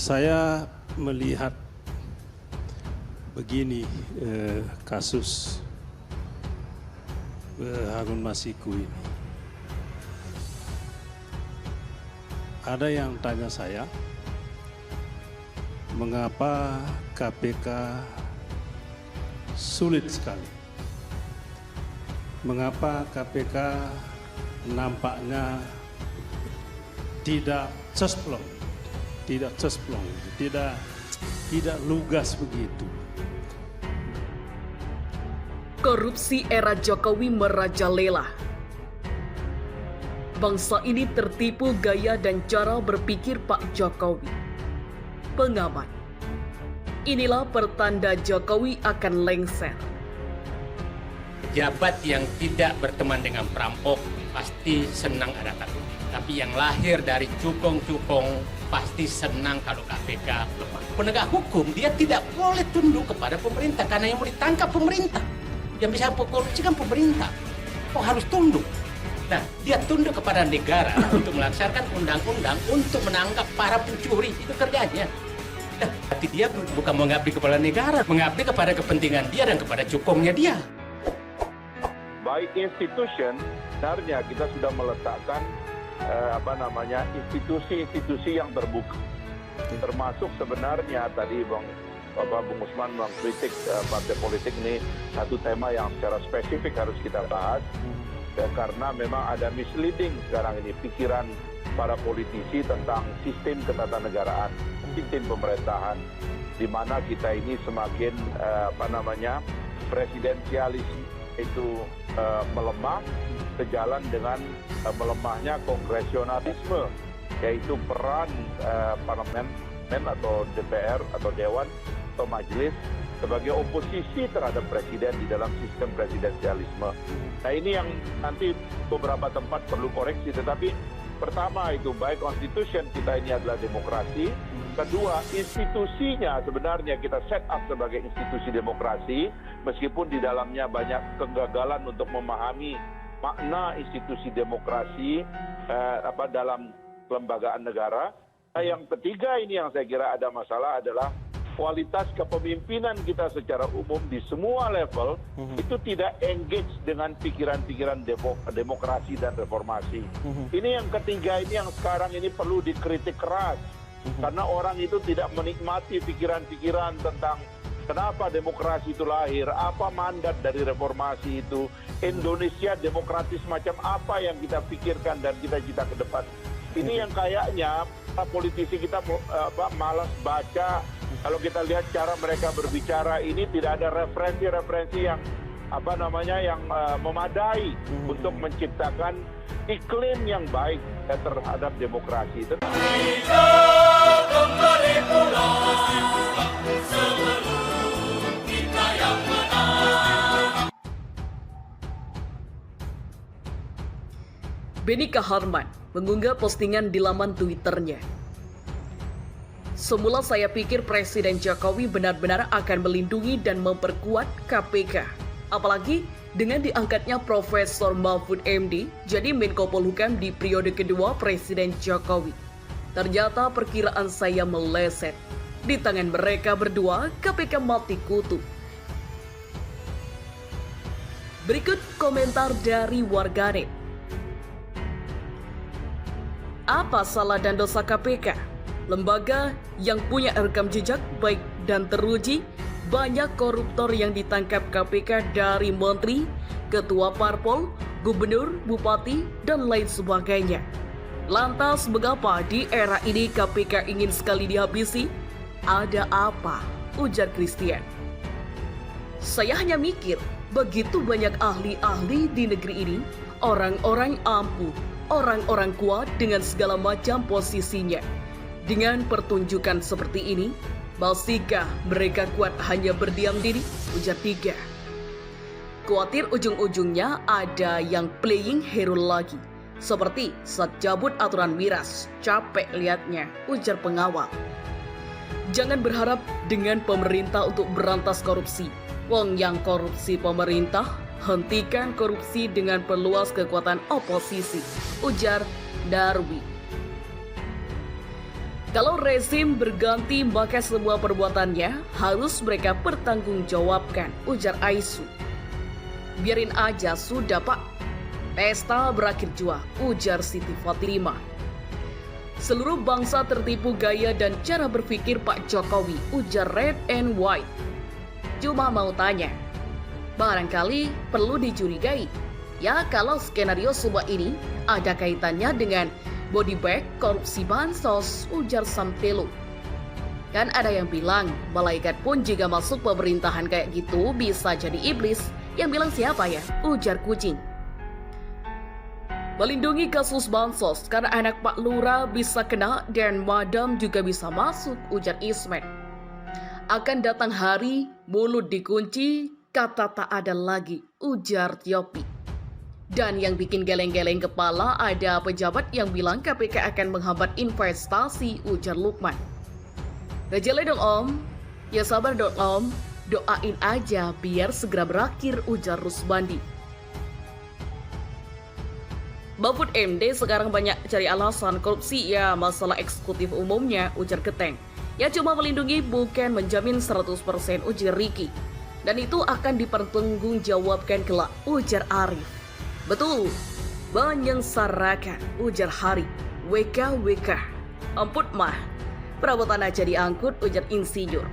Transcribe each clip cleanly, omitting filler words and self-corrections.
Saya melihat begini kasus Harun Masiku ini. Ada yang tanya saya, mengapa KPK sulit sekali? Mengapa KPK nampaknya tidak cesplong, tidak lugas begitu. Korupsi era Jokowi merajalela. Bangsa ini tertipu gaya dan cara berpikir Pak Jokowi. Pengamat, inilah pertanda Jokowi akan lengser. Pejabat yang tidak berteman dengan perampok pasti senang ada takut. Tapi yang lahir dari cukong-cukong pasti senang kalau KPK lemah. Penegak hukum dia tidak boleh tunduk kepada pemerintah karena yang mau ditangkap pemerintah. Yang bisa korupsi kan pemerintah. Oh harus tunduk. Nah dia tunduk kepada negara untuk melaksanakan undang-undang untuk menangkap para pencuri. Itu kerjanya. Nah, berarti dia bukan mengabdi kepada negara, mengabdi kepada kepentingan dia dan kepada cukongnya dia. Baik institution, sebenarnya kita sudah meletakkan institusi-institusi yang terbuka. Termasuk sebenarnya tadi Bung Usman mengkritik partai politik ini satu tema yang secara spesifik harus kita bahas. Karena memang ada misleading sekarang ini pikiran para politisi tentang sistem ketatanegaraan, sistem pemerintahan, di mana kita ini semakin presidensialisme itu melemah sejalan dengan melemahnya kongresionalisme, yaitu peran parlemen atau DPR atau Dewan atau Majelis sebagai oposisi terhadap presiden di dalam sistem presidensialisme. Nah ini yang nanti beberapa tempat perlu koreksi, tetapi pertama itu baik constitution kita ini adalah demokrasi. Kedua, institusinya sebenarnya kita set up sebagai institusi demokrasi, meskipun di dalamnya banyak kegagalan untuk memahami makna institusi demokrasi dalam kelembagaan negara. Nah, yang ketiga ini yang saya kira ada masalah adalah kualitas kepemimpinan kita secara umum di semua level itu tidak engage dengan pikiran-pikiran demokrasi dan reformasi. Ini yang ketiga ini yang sekarang ini perlu dikritik keras. Karena orang itu tidak menikmati pikiran-pikiran tentang kenapa demokrasi itu lahir, apa mandat dari reformasi itu, Indonesia demokratis macam apa yang kita pikirkan dan kita cita ke depan. Ini yang kayaknya politisi kita malas baca. Kalau kita lihat cara mereka berbicara ini tidak ada referensi-referensi yang yang memadai untuk menciptakan iklim yang baik terhadap demokrasi. Benny Kaharman mengunggah postingan di laman Twitternya. Semula saya pikir Presiden Jokowi benar-benar akan melindungi dan memperkuat KPK. Apalagi dengan diangkatnya Profesor Mahfud MD jadi Menko Polhukam di periode kedua Presiden Jokowi. Ternyata perkiraan saya meleset. Di tangan mereka berdua, KPK mati kutu. Berikut komentar dari warganet. Apa salah dan dosa KPK? Lembaga yang punya rekam jejak baik dan teruji, banyak koruptor yang ditangkap KPK dari menteri, ketua parpol, gubernur, bupati, dan lain sebagainya. Lantas mengapa di era ini KPK ingin sekali dihabisi? Ada apa? Ujar Christian. Saya hanya mikir, begitu banyak ahli-ahli di negeri ini, orang-orang ampuh, orang-orang kuat dengan segala macam posisinya. Dengan pertunjukan seperti ini, masihkah mereka kuat hanya berdiam diri? Ujar Tiga. Khawatir ujung-ujungnya ada yang playing hero lagi. Seperti saat cabut aturan miras, capek liatnya, ujar pengawal. Jangan berharap dengan pemerintah untuk berantas korupsi. Wong yang korupsi pemerintah, hentikan korupsi dengan perluas kekuatan oposisi, ujar Darwi. Kalau rezim berganti maka semua perbuatannya harus mereka pertanggungjawabkan, ujar Aisu. Biarin aja sudah Pak, pesta berakhir jua, ujar Siti Fatimah. Seluruh bangsa tertipu gaya dan cara berpikir Pak Jokowi, ujar Red and White. Cuma mau tanya, barangkali perlu dicurigai, ya kalau skenario semua ini ada kaitannya dengan body bag korupsi bansos, ujar Samtelo. Kan ada yang bilang, malaikat pun jika masuk pemerintahan kayak gitu bisa jadi iblis. Yang bilang siapa ya? Ujar Kucing. Melindungi kasus bansos karena anak Pak Lurah bisa kena dan madam juga bisa masuk, ujar Ismet. Akan datang hari, mulut dikunci, kata tak ada lagi, ujar Tiopi. Dan yang bikin geleng-geleng kepala ada pejabat yang bilang KPK akan menghambat investasi, ujar Lukman. Rejele dong Om, ya sabar dong Om, doain aja biar segera berakhir, ujar Rusbandi. Mahfud MD sekarang banyak cari alasan korupsi ya masalah eksekutif umumnya, ujar Keteng. Ya cuma melindungi bukan menjamin 100%, ujar Riki. Dan itu akan dipertanggungjawabkan kelak, ujar Arif. Betul, menyengsarakan, ujar Hari. WKWK, ampun mah, perabotan aja diangkut, ujar Insinyur.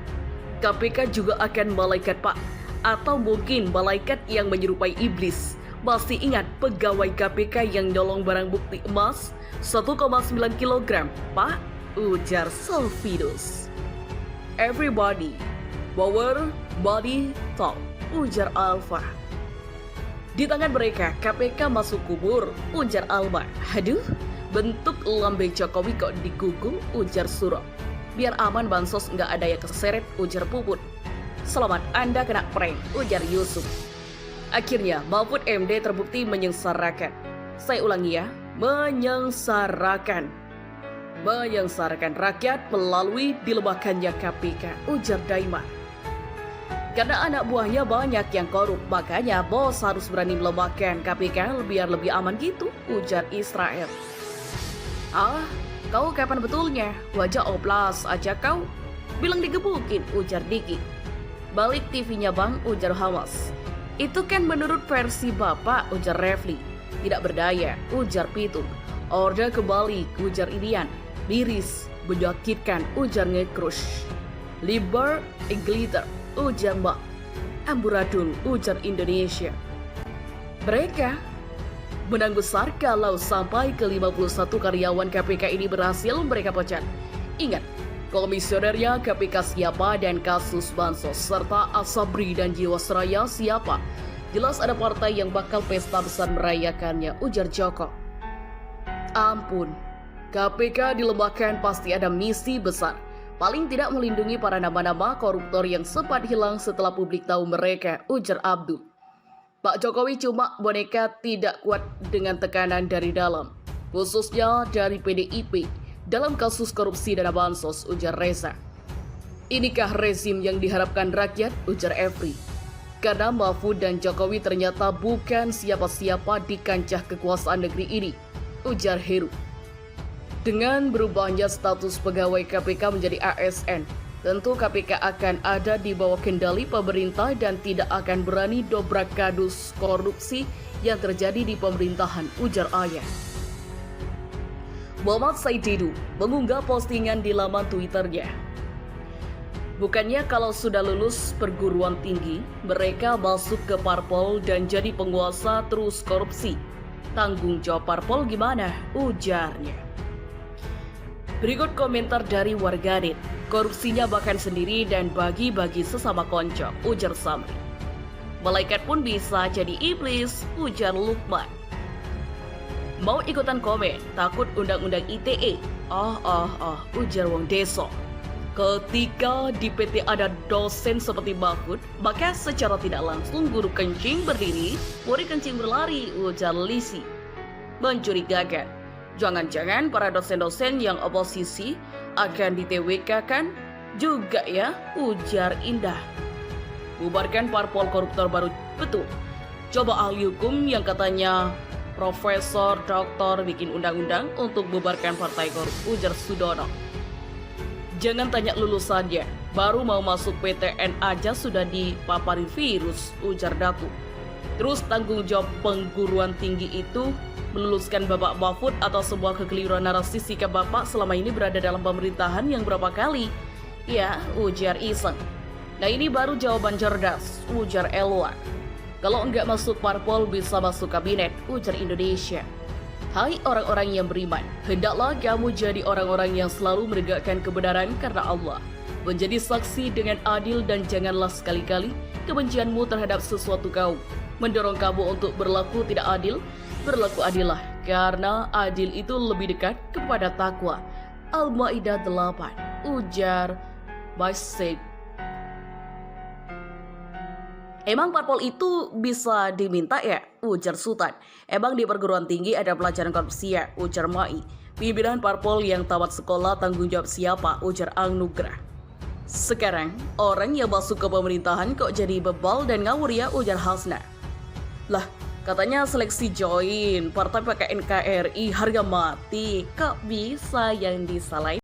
KPK juga akan malaikat Pak, atau mungkin malaikat yang menyerupai iblis. Masih ingat pegawai KPK yang nyolong barang bukti emas 1,9 kg, Pak? Ujar Solvidus. Everybody, power, body, talk, ujar Alfa. Di tangan mereka, KPK masuk kubur, ujar Alba. Aduh, bentuk lambe Jokowi kok digugung, ujar Suro. Biar aman bansos nggak ada yang keseret, ujar Puput. Selamat, Anda kena prank, ujar Yusuf. Akhirnya, Mahfud MD terbukti menyengsarakan. Saya ulangi ya, menyengsarakan. Menyengsarakan rakyat melalui dilemahkannya KPK, ujar Daima. Karena anak buahnya banyak yang korup, makanya bos harus berani melemahkan KPK biar lebih aman gitu, ujar Israel. Ah, kau kapan betulnya? Wajah oplas aja kau. Bilang digebukin, ujar Diki. Balik TV-nya bang, ujar Hamas. Itu kan menurut versi bapak, ujar Refli. Tidak berdaya, ujar Pitung. Orde kembali, ujar Irian. Miris, menyakitkan, ujar Ngekrush. Liber, glitter, ujar Mbak. Amburadul, ujar Indonesia. Mereka menang besar kalau sampai ke 51 karyawan KPK ini berhasil mereka pecat. Ingat, komisionernya KPK siapa dan kasus bansos serta Asabri dan Jiwasraya siapa. Jelas ada partai yang bakal pesta besar merayakannya, ujar Joko. Ampun, KPK dilemahkan pasti ada misi besar. Paling tidak melindungi para nama-nama koruptor yang sempat hilang setelah publik tahu mereka, ujar Abdul. Pak Jokowi cuma boneka tidak kuat dengan tekanan dari dalam, khususnya dari PDIP dalam kasus korupsi dana bansos, ujar Reza. Inikah rezim yang diharapkan rakyat, ujar Efri. Karena Mahfud dan Jokowi ternyata bukan siapa-siapa di kancah kekuasaan negeri ini, ujar Heru. Dengan berubahnya status pegawai KPK menjadi ASN, tentu KPK akan ada di bawah kendali pemerintah dan tidak akan berani dobrak kadus korupsi yang terjadi di pemerintahan, ujar Ayah. Muhammad Saididu mengunggah postingan di laman Twitternya. Bukannya kalau sudah lulus perguruan tinggi, mereka masuk ke parpol dan jadi penguasa terus korupsi. Tanggung jawab parpol gimana? Ujarnya. Berikut komentar dari warganet. Korupsinya bahkan sendiri dan bagi-bagi sesama konco, ujar Samri. Malaikat pun bisa jadi iblis, ujar Lukman. Mau ikutan komen, takut undang-undang ITE. Ujar Wong Deso. Ketika di PT ada dosen seperti Mahfud, maka secara tidak langsung guru kencing berdiri, murid kencing berlari, ujar Lisi. Mencurigakan. Jangan-jangan para dosen-dosen yang oposisi akan di-TWK-kan juga ya, ujar Indah. Bubarkan parpol koruptor baru, betul. Coba ahli hukum yang katanya profesor, doktor bikin undang-undang untuk bubarkan partai korup, ujar Sudono. Jangan tanya lulusannya, baru mau masuk PTN aja sudah dipapari virus, ujar Datuk. Terus tanggung jawab perguruan tinggi itu meluluskan Bapak Mahfud atau sebuah kekeliruan narasi sikap Bapak selama ini berada dalam pemerintahan yang berapa kali? Ya, ujar Iseng. Nah ini baru jawaban cerdas, ujar Elwan. Kalau enggak masuk parpol bisa masuk kabinet, ujar Indonesia. Hai orang-orang yang beriman, hendaklah kamu jadi orang-orang yang selalu menegakkan kebenaran karena Allah. Menjadi saksi dengan adil dan janganlah sekali-kali kebencianmu terhadap sesuatu kaum mendorong kamu untuk berlaku tidak adil. Berlaku adillah, karena adil itu lebih dekat kepada takwa. Al-Maidah 8, ujar Baisek. Emang parpol itu bisa diminta ya? Ujar Sultan. Emang di perguruan tinggi ada pelajaran korupsi ya? Ujar Mai. Pimpinan parpol yang tamat sekolah tanggung jawab siapa? Ujar Ang Nugrah. Sekarang, orang yang masuk ke pemerintahan kok jadi bebal dan ngawur ya? Ujar Hasna. Lah, katanya seleksi join, partai pakai NKRI harga mati, kok bisa yang disalahin?